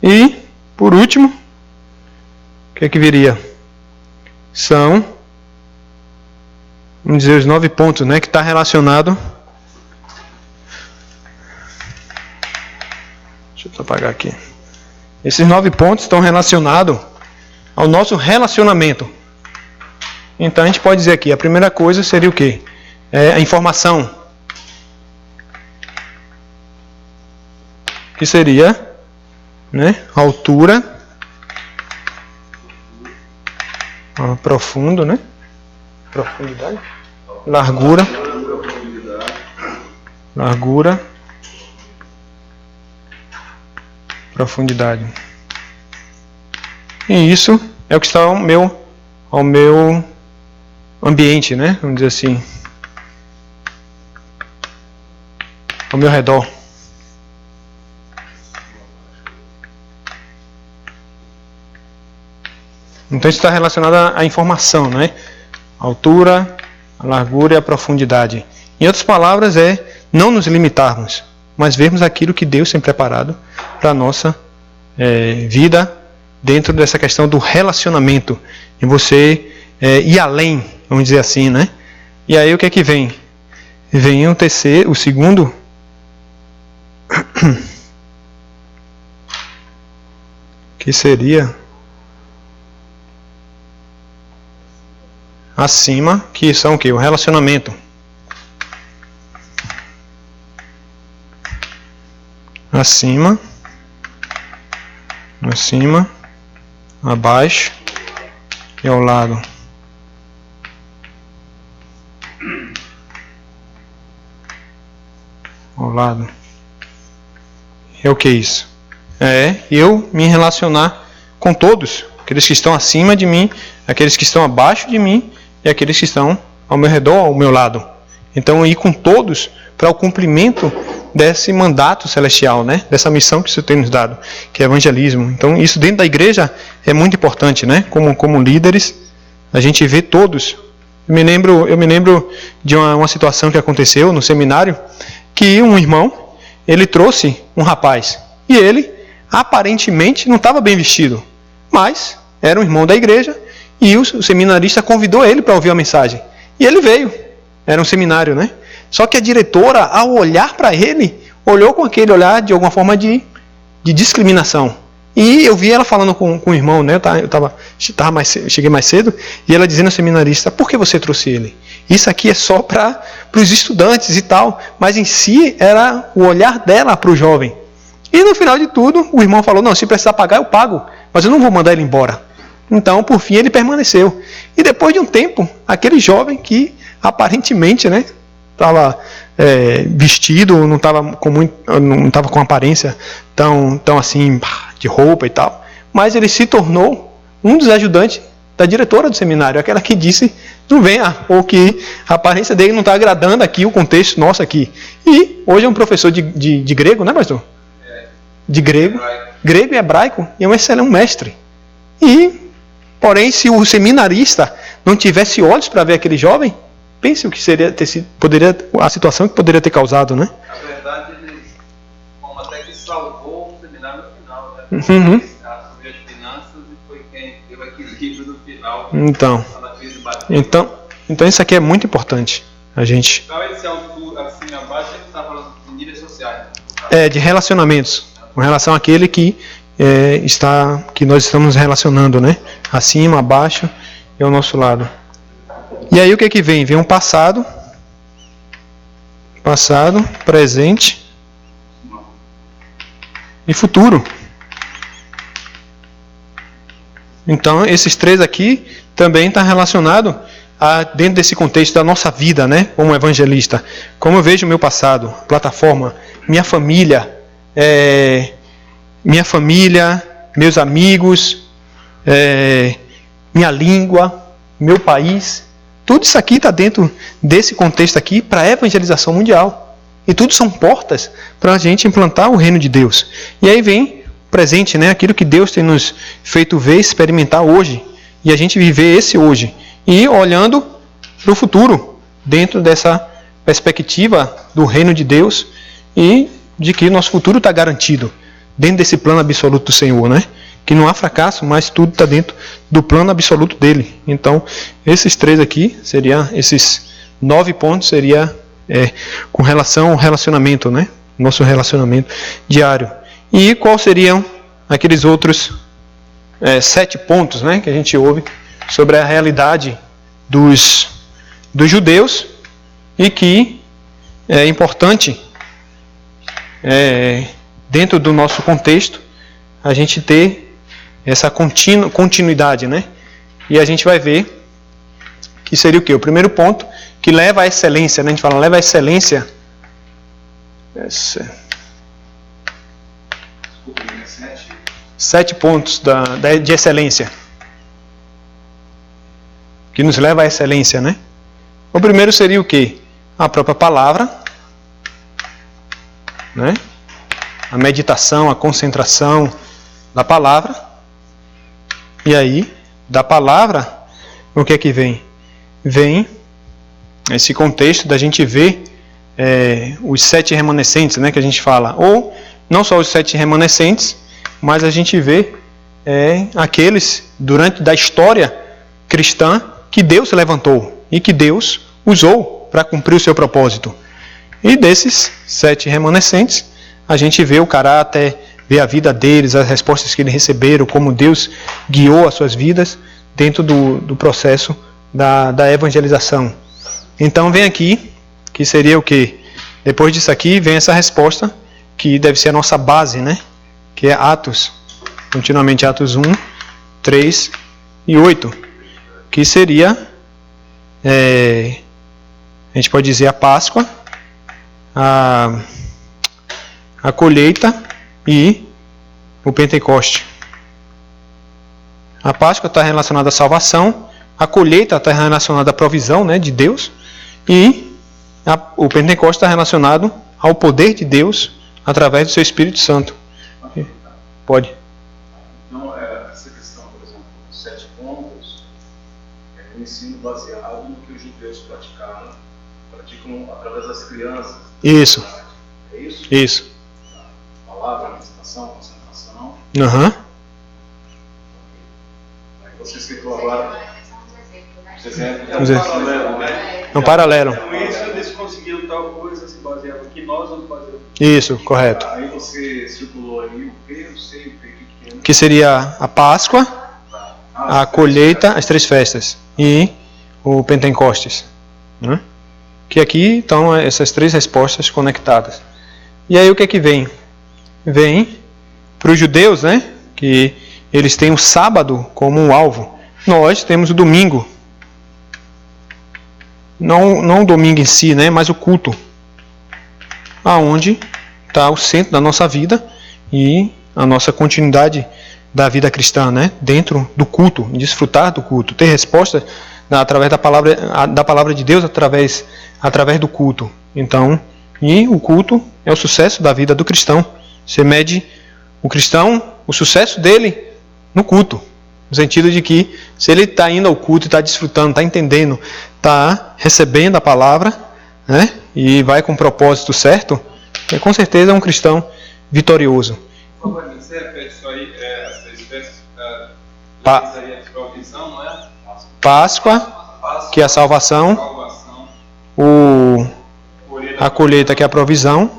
E, por último, o que é que viria? São, vamos dizer, os 9 pontos, né, que está relacionado. Deixa eu apagar aqui. Esses 9 pontos estão relacionados ao nosso relacionamento. Então a gente pode dizer aqui, a primeira coisa seria o quê? A informação. Que seria, né, altura, profundo, né? Profundidade, largura, profundidade. E isso é o que está ao meu ambiente, né? Vamos dizer assim, ao meu redor. Então isso está relacionado à informação, né? A altura, a largura e a profundidade. Em outras palavras, é não nos limitarmos, mas vermos aquilo que Deus tem preparado para a nossa vida dentro dessa questão do relacionamento. E você ir além, vamos dizer assim, né? E aí o que é que vem? Vem o segundo, que seria acima, que são o quê? O relacionamento. Acima, abaixo e ao lado. Ao lado. É o que é isso? É eu me relacionar com todos, aqueles que estão acima de mim, aqueles que estão abaixo de mim e aqueles que estão ao meu redor, ao meu lado. Então ir com todos para o cumprimento desse mandato celestial, né? Dessa missão que o Senhor tem nos dado, que é evangelismo. Então isso dentro da igreja é muito importante, né? Como líderes, a gente vê todos. Eu me lembro de uma situação que aconteceu no seminário, que um irmão, ele trouxe um rapaz, e ele aparentemente não estava bem vestido, mas era um irmão da igreja, e o seminarista convidou ele para ouvir a mensagem. E ele veio, era um seminário, né? Só que a diretora, ao olhar para ele, olhou com aquele olhar de alguma forma de discriminação. E eu vi ela falando com o irmão, né? Cheguei mais cedo, e ela dizendo ao seminarista: por que você trouxe ele? Isso aqui é só para os estudantes e tal, mas em si era o olhar dela para o jovem. E no final de tudo, o irmão falou: não, se precisar pagar, eu pago, mas eu não vou mandar ele embora. Então, por fim, ele permaneceu. E depois de um tempo, aquele jovem que aparentemente, né, estava vestido, não estava com aparência tão assim de roupa e tal, mas ele se tornou um dos ajudantes da diretora do seminário, aquela que disse: não venha, ou que a aparência dele não está agradando aqui, o contexto nosso aqui. E hoje é um professor de grego, né, pastor? De grego e hebraico, e é um excelente mestre. E, porém, se o seminarista não tivesse olhos para ver aquele jovem, pense o que a situação que poderia ter causado, né? Na verdade, ele até que salvou o seminário no final, né? Uhum. Assumiu as finanças e foi quem deu equilíbrio no final. Então isso aqui é muito importante. A gente. Então esse assim abaixo ele está falando de níveis sociais. De relacionamentos, com relação àquele que nós estamos relacionando, né? Acima, abaixo e ao nosso lado. E aí o que é que vem? Vem um passado, presente e futuro. Então esses três aqui também estão relacionados dentro desse contexto da nossa vida, né? Como evangelista. Como eu vejo o meu passado, plataforma, minha família, meus amigos, minha língua, meu país. Tudo isso aqui está dentro desse contexto aqui para a evangelização mundial. E tudo são portas para a gente implantar o reino de Deus. E aí vem presente, né? Aquilo que Deus tem nos feito ver, experimentar hoje. E a gente viver esse hoje. E olhando para o futuro, dentro dessa perspectiva do reino de Deus e de que nosso futuro está garantido, dentro desse plano absoluto do Senhor, né? Que não há fracasso, mas tudo está dentro do plano absoluto dele. Então, esses 3 aqui, esses 9 pontos, seria com relação ao relacionamento, né? Nosso relacionamento diário. E quais seriam aqueles outros 7 pontos, né? Que a gente ouve sobre a realidade dos judeus e que é importante, dentro do nosso contexto, a gente ter essa continuidade, né? E a gente vai ver que seria o quê? O primeiro ponto, que leva à excelência, né? A gente fala, leva à excelência. 7 pontos de excelência. Que nos leva à excelência, né? O primeiro seria o quê? A própria palavra, né? A meditação, a concentração da palavra. E aí, da palavra, o que é que vem? Vem esse contexto da gente ver os 7 remanescentes, né, que a gente fala. Ou, não só os 7 remanescentes, mas a gente vê aqueles, durante da história cristã, que Deus levantou e que Deus usou para cumprir o seu propósito. E desses 7 remanescentes, a gente vê o caráter, vê a vida deles, as respostas que eles receberam, como Deus guiou as suas vidas dentro do processo da evangelização. Então vem aqui, que seria o quê? Depois disso aqui, vem essa resposta, que deve ser a nossa base, né? Que é Atos, continuamente Atos 1, 3 e 8, que seria, a gente pode dizer, a Páscoa, a colheita e o Pentecoste. A Páscoa está relacionada à salvação, a colheita está relacionada à provisão, né, de Deus, e o Pentecoste está relacionado ao poder de Deus através do seu Espírito Santo. Pode. Então, essa questão, por exemplo, dos 7 pontos, é um ensino baseado no que os judeus praticam através das crianças. Isso. É isso? Isso. Palavra, meditação, concentração. Aham. Aí você citou agora. Vamos ver. Paralelo, né? É um paralelo. Com isso eles conseguiram tal coisa, se baseavam que nós não fazemos. Isso, correto. Aí você circulou aí o P, eu sei o P que é. Que seria a Páscoa, a colheita, as 3 festas e o Pentecostes, né? Que aqui estão essas 3 respostas conectadas. E aí o que é que vem? Vem para os judeus, né? Que eles têm o sábado como um alvo. Nós temos o domingo. Não o domingo em si, né? Mas o culto. Aonde está o centro da nossa vida e a nossa continuidade da vida cristã, né? Dentro do culto, desfrutar do culto, ter resposta através da palavra de Deus, através do culto. Então, e o culto é o sucesso da vida do cristão. Você mede o cristão, o sucesso dele no culto. No sentido de que, se ele está indo ao culto, está desfrutando, está entendendo, está recebendo a palavra, né? E vai com o propósito certo, com certeza é um cristão vitorioso. Por favor, você repete isso aí, as 3 festas, seria a provisão, não é? Páscoa, que é a salvação, a colheita, que é a provisão,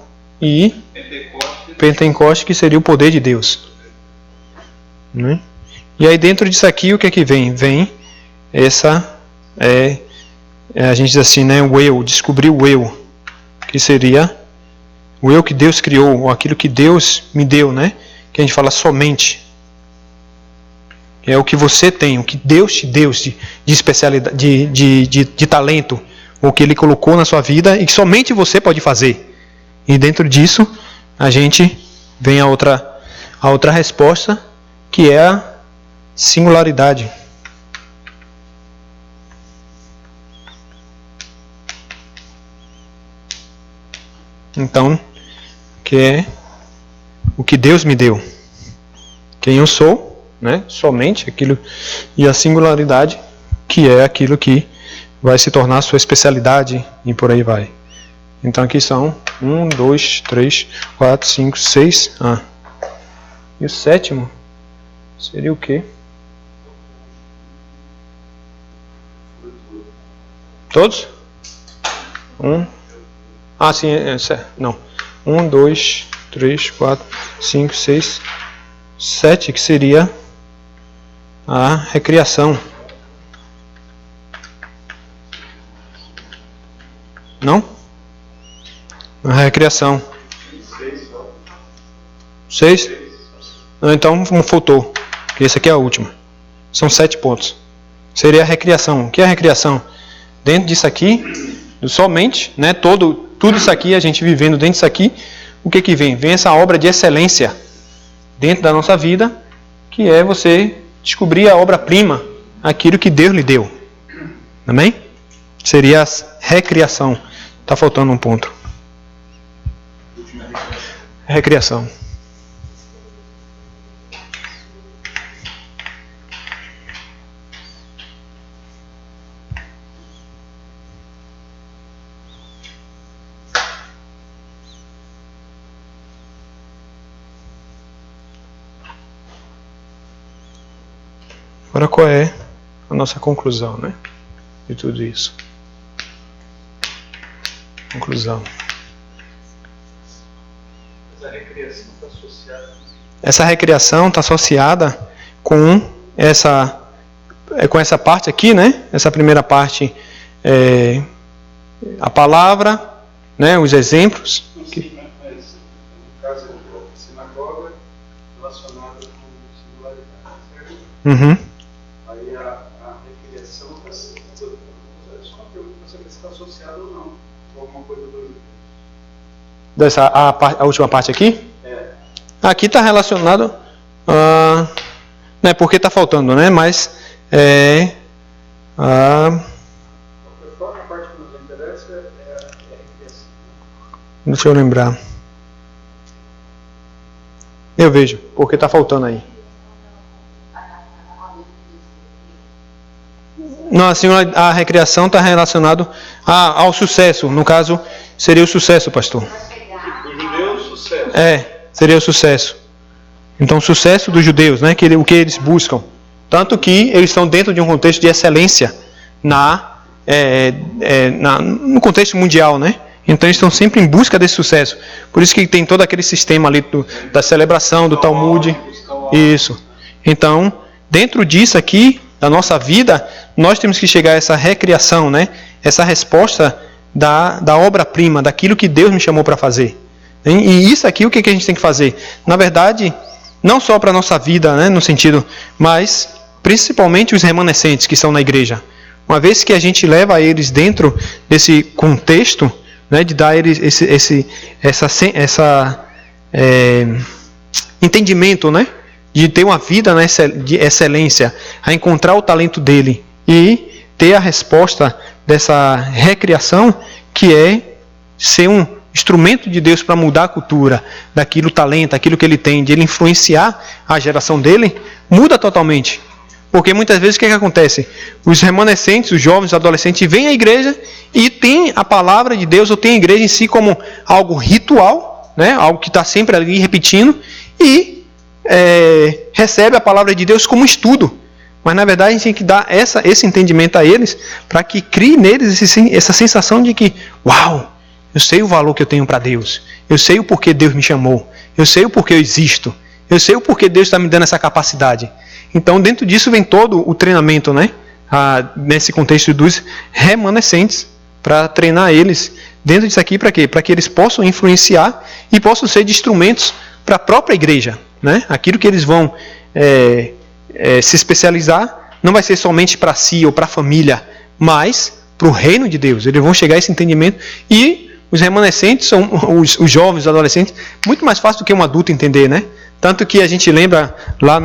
e Pentecoste, que seria o poder de Deus. Né? E aí dentro disso aqui, o que é que vem? Vem essa, a gente diz assim, né, o eu, descobrir o eu, que seria o eu que Deus criou, ou aquilo que Deus me deu, né? Que a gente fala somente. É o que você tem, o que Deus te deu de especialidade, de talento, o que Ele colocou na sua vida e que somente você pode fazer. E dentro disso, a gente vem a outra resposta, que é a singularidade. Então, que é o que Deus me deu. quem eu sou, né? Somente aquilo, e a singularidade, que é aquilo que vai se tornar a sua especialidade e por aí vai. Então aqui são 1, 2, 3, 4, 5, 6. E o sétimo seria o quê? Todos? Sim, não. 1, 2, 3, 4, 5, 6, 7, que seria a recriação. Não? A recriação. 6? Então faltou. Esse aqui é a última. São 7 pontos. Seria a recriação. O que é a recriação? Dentro disso aqui, somente, né, tudo isso aqui, a gente vivendo dentro disso aqui, o que vem? Vem essa obra de excelência dentro da nossa vida, que é você descobrir a obra-prima, aquilo que Deus lhe deu. Amém? Seria a recriação. Está faltando um ponto. Recriação. Agora qual é a nossa conclusão, né? De tudo isso. Conclusão. Essa recriação está associada com essa parte aqui, né? Essa primeira parte é a palavra, né? Os exemplos. Sim, mas no caso da sinagoga relacionada com singularidade, certo? Aí a recriação só uma pergunta, você está associado ou não com alguma coisa do a última parte aqui? Aqui está relacionado, né, porque está faltando, né? Mas a parte que nos interessa é a recriação. Deixa eu lembrar. Eu vejo, porque está faltando aí. Não, assim, a recriação está relacionado ao sucesso. No caso, seria o sucesso, pastor. O judeu, sucesso. Seria o sucesso. Então, o sucesso dos judeus, né? O que eles buscam. Tanto que eles estão dentro de um contexto de excelência no contexto mundial, né? Então, eles estão sempre em busca desse sucesso. Por isso que tem todo aquele sistema ali da celebração, do Talmud. Isso. Então, dentro disso aqui, da nossa vida, nós temos que chegar a essa recriação, né? Essa resposta da obra-prima, daquilo que Deus me chamou para fazer. E isso aqui, o que a gente tem que fazer? Na verdade, não só para a nossa vida, né, no sentido, mas principalmente os remanescentes que estão na igreja. Uma vez que a gente leva eles dentro desse contexto, né, de dar a eles esse entendimento, né, de ter uma vida de excelência, a encontrar o talento dele e ter a resposta dessa recriação, que é ser um instrumento de Deus para mudar a cultura, daquilo talento, aquilo que ele tem, de ele influenciar a geração dele, muda totalmente. Porque muitas vezes o que acontece? Os remanescentes, os jovens, os adolescentes vêm à igreja e tem a palavra de Deus, ou tem a igreja em si como algo ritual, né? Algo que está sempre ali repetindo, e recebe a palavra de Deus como estudo. Mas na verdade a gente tem que dar esse entendimento a eles, para que crie neles essa sensação de que, uau, eu sei o valor que eu tenho para Deus. Eu sei o porquê Deus me chamou. Eu sei o porquê eu existo. Eu sei o porquê Deus está me dando essa capacidade. Então, dentro disso vem todo o treinamento, né? Nesse contexto dos remanescentes, para treinar eles dentro disso aqui, para quê? Para que eles possam influenciar e possam ser de instrumentos para a própria igreja, né? Aquilo que eles vão se especializar não vai ser somente para si ou para a família, mas para o reino de Deus. Eles vão chegar a esse entendimento, e os remanescentes são os jovens, os adolescentes, muito mais fácil do que um adulto entender, né? Tanto que a gente lembra lá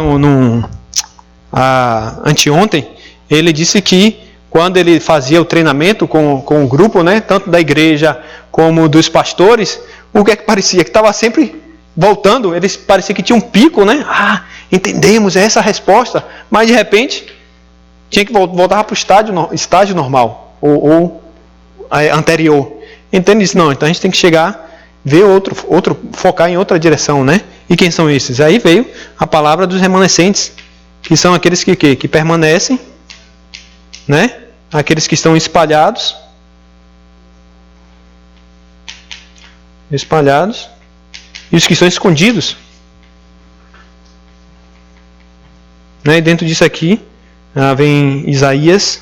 anteontem, ele disse que quando ele fazia o treinamento com o grupo, né, tanto da igreja como dos pastores, o que é que parecia? Que estava sempre voltando, eles parecia que tinha um pico, né? entendemos, é essa a resposta, mas de repente tinha que voltar para o estágio normal, ou anterior. Entende isso? Não, então a gente tem que chegar, ver outro, focar em outra direção, né? E quem são esses? Aí veio a palavra dos remanescentes, que são aqueles que permanecem, né? Aqueles que estão espalhados, e os que estão escondidos. Né? E dentro disso aqui vem Isaías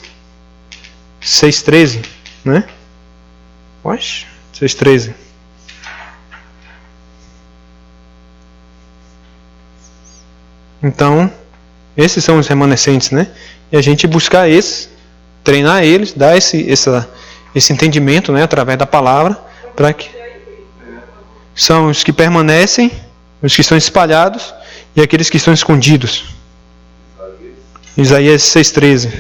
6,13, né? 6,13. Então, esses são os remanescentes, né? E a gente buscar esses, treinar eles, dar esse entendimento, né, através da palavra, para que são os que permanecem, os que estão espalhados e aqueles que estão escondidos. Isaías 6,13.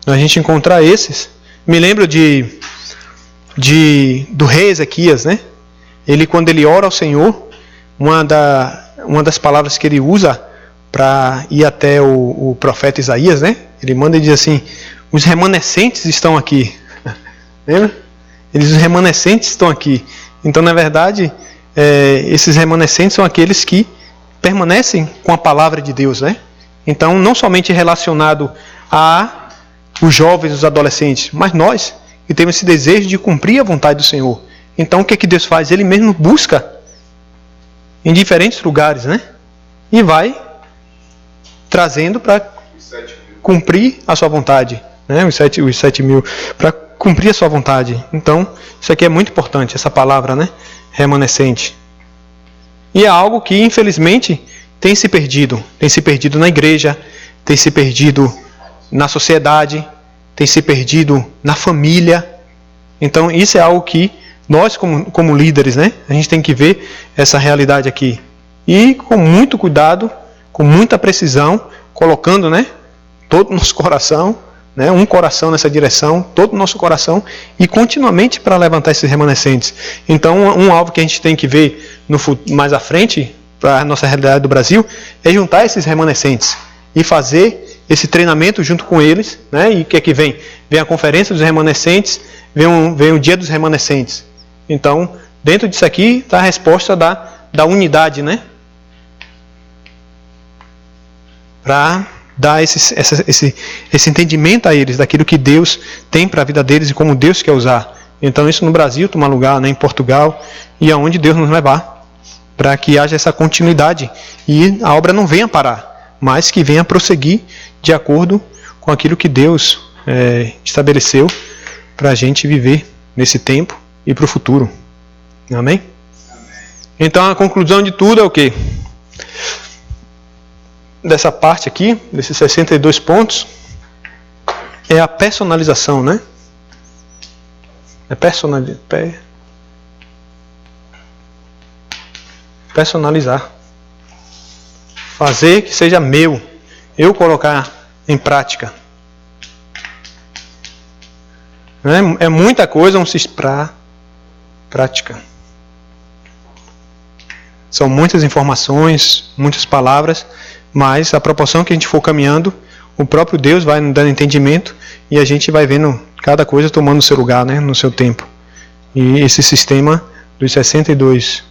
A gente encontrar esses. Me lembro do rei Ezequias, né? Ele, quando ele ora ao Senhor, uma das palavras que ele usa para ir até o profeta Isaías, né? Ele manda e diz assim: os remanescentes estão aqui. Lembra? Os remanescentes estão aqui. Então, na verdade, esses remanescentes são aqueles que permanecem com a palavra de Deus, né? Então, não somente relacionado a os jovens, os adolescentes, mas nós que temos esse desejo de cumprir a vontade do Senhor. Então, o que Deus faz? Ele mesmo busca em diferentes lugares, né? E vai trazendo para cumprir a sua vontade, né? Os 7.000 para cumprir a sua vontade. Então, isso aqui é muito importante, essa palavra, né? Remanescente. E é algo que, infelizmente, tem se perdido na igreja, tem se perdido na sociedade, tem se perdido na família. Então, isso é algo que nós, como líderes, né, a gente tem que ver essa realidade aqui. E com muito cuidado, com muita precisão, colocando, né, todo o nosso coração, né, um coração nessa direção, todo o nosso coração, e continuamente para levantar esses remanescentes. Então, um alvo que a gente tem que ver mais à frente, para a nossa realidade do Brasil, é juntar esses remanescentes e fazer esse treinamento junto com eles, né? E o que é que vem? Vem a conferência dos remanescentes, vem o dia dos remanescentes. Então, dentro disso aqui está a resposta da unidade, né? Para dar esse entendimento a eles, daquilo que Deus tem para a vida deles e como Deus quer usar. Então, isso no Brasil toma lugar, né? Em Portugal, e aonde Deus nos levar, para que haja essa continuidade e a obra não venha parar, mas que venha prosseguir de acordo com aquilo que Deus estabeleceu para a gente viver nesse tempo e para o futuro. Amém? Amém? Então a conclusão de tudo é o quê? Dessa parte aqui, desses 62 pontos, é a personalização, né? Personalizar. Fazer que seja meu. Eu colocar em prática. É muita coisa, prática. São muitas informações, muitas palavras, mas a proporção que a gente for caminhando, o próprio Deus vai nos dando entendimento e a gente vai vendo cada coisa tomando o seu lugar, né, no seu tempo. E esse sistema dos 62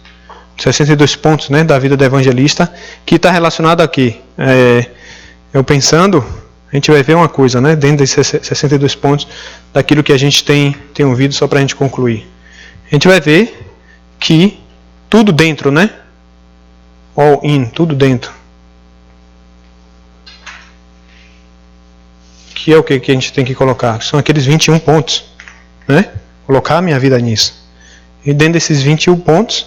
pontos, né, da vida do evangelista, que está relacionado a quê? Eu pensando, a gente vai ver uma coisa, né, dentro desses 62 pontos, daquilo que a gente tem ouvido, só para a gente concluir. A gente vai ver que tudo dentro, né? All in, tudo dentro. Que é o que a gente tem que colocar? São aqueles 21 pontos, né? Colocar a minha vida nisso. E dentro desses 21 pontos,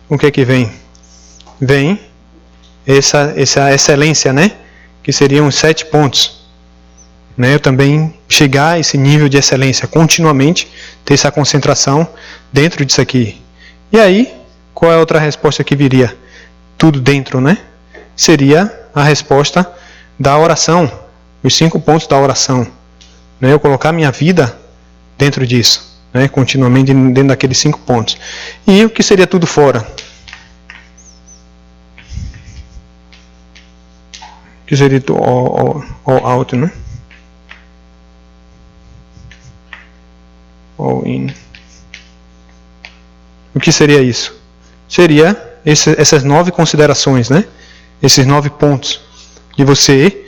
o que é que vem? Vem essa excelência, né? Que seriam os 7 pontos. Né? Eu também chegar a esse nível de excelência, continuamente ter essa concentração dentro disso aqui. E aí, qual é a outra resposta que viria? Tudo dentro, né? Seria a resposta da oração, os 5 pontos da oração. Né? Eu colocar minha vida dentro disso, né? Continuamente dentro daqueles 5 pontos. E o que seria tudo fora? Que seria all out, né? All in. O que seria isso? Seria essas 9 considerações, né? Esses 9 pontos de você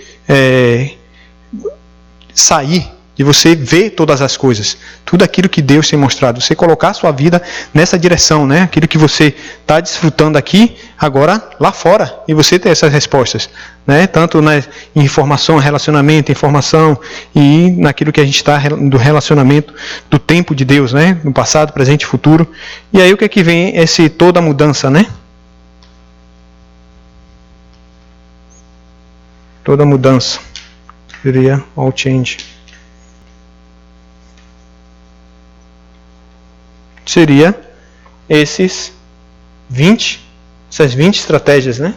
sair, de você ver todas as coisas, tudo aquilo que Deus tem mostrado, você colocar a sua vida nessa direção, né? Aquilo que você está desfrutando aqui, agora lá fora, e você ter essas respostas, né? Tanto na informação, relacionamento, informação, e naquilo que a gente está do relacionamento do tempo de Deus, né? No passado, presente e futuro. E aí o que é que vem toda a mudança, né? Toda mudança seria all change. Seria essas 20 estratégias, né?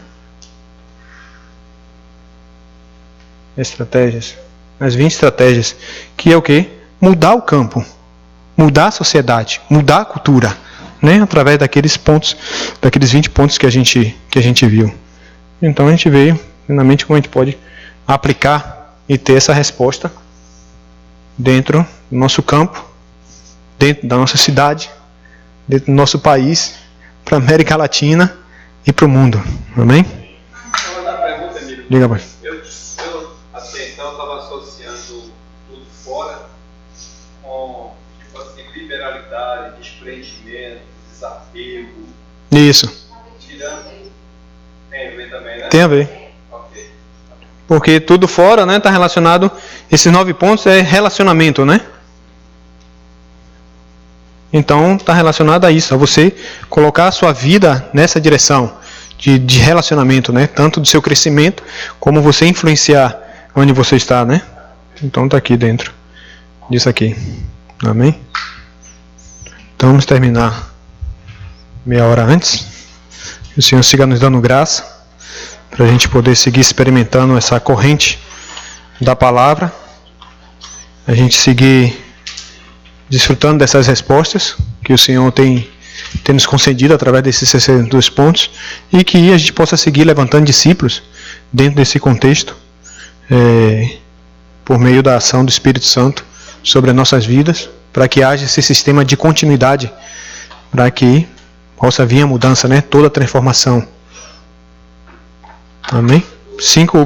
As 20 estratégias, que é o quê? Mudar o campo, mudar a sociedade, mudar a cultura, né? Através daqueles pontos, daqueles 20 pontos que a gente viu. Então a gente veio, finalmente, como a gente pode aplicar e ter essa resposta dentro do nosso campo, dentro da nossa cidade, dentro do nosso país, para a América Latina e para o mundo. Amém? Vou dar uma pergunta, amigo. Diga, pai. Eu até então estava associando tudo fora com tipo assim, liberalidade, desprendimento, desapego. Isso. Tirando. Tem a ver também, né? Tem a ver. Ok. Porque tudo fora, né, está relacionado, esses 9 pontos é relacionamento, né? Então está relacionado a isso, a você colocar a sua vida nessa direção de relacionamento, né? Tanto do seu crescimento, como você influenciar onde você está, né? Então está aqui dentro disso aqui. Amém? Então vamos terminar meia hora antes. Que o Senhor siga nos dando graça para a gente poder seguir experimentando essa corrente da palavra. A gente seguir desfrutando dessas respostas que o Senhor tem nos concedido através desses 62 pontos, e que a gente possa seguir levantando discípulos dentro desse contexto, por meio da ação do Espírito Santo sobre as nossas vidas, para que haja esse sistema de continuidade, para que possa vir a mudança, né? Toda a transformação. Amém?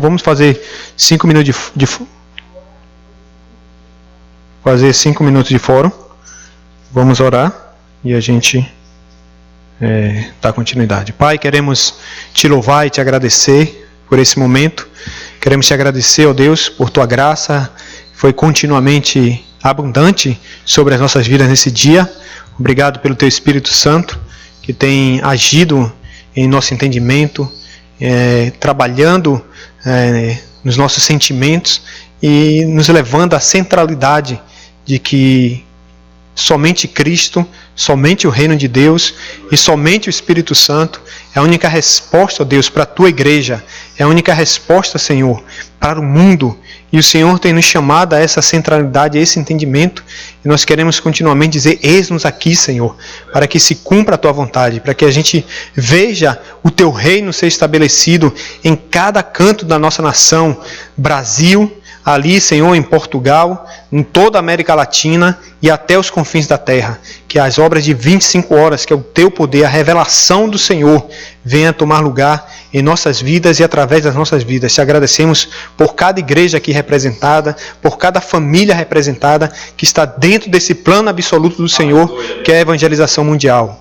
Vamos fazer 5 minutos fazer 5 minutos de fórum. Vamos orar e a gente dar continuidade. Pai, queremos te louvar e te agradecer por esse momento. Queremos te agradecer, ó Deus, por tua graça. Foi continuamente abundante sobre as nossas vidas nesse dia. Obrigado pelo teu Espírito Santo, que tem agido em nosso entendimento, trabalhando nos nossos sentimentos e nos levando à centralidade de que somente Cristo, somente o reino de Deus e somente o Espírito Santo é a única resposta, ó Deus, para a tua igreja, é a única resposta, Senhor, para o mundo. E o Senhor tem nos chamado a essa centralidade, a esse entendimento, e nós queremos continuamente dizer: eis-nos aqui, Senhor, para que se cumpra a tua vontade, para que a gente veja o teu reino ser estabelecido em cada canto da nossa nação, Brasil, ali, Senhor, em Portugal, em toda a América Latina e até os confins da terra. Que as obras de 25 horas, que é o teu poder, a revelação do Senhor, venha tomar lugar em nossas vidas e através das nossas vidas. Te agradecemos por cada igreja aqui representada, por cada família representada, que está dentro desse plano absoluto do Senhor, que é a evangelização mundial.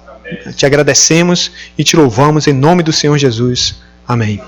Te agradecemos e te louvamos em nome do Senhor Jesus. Amém.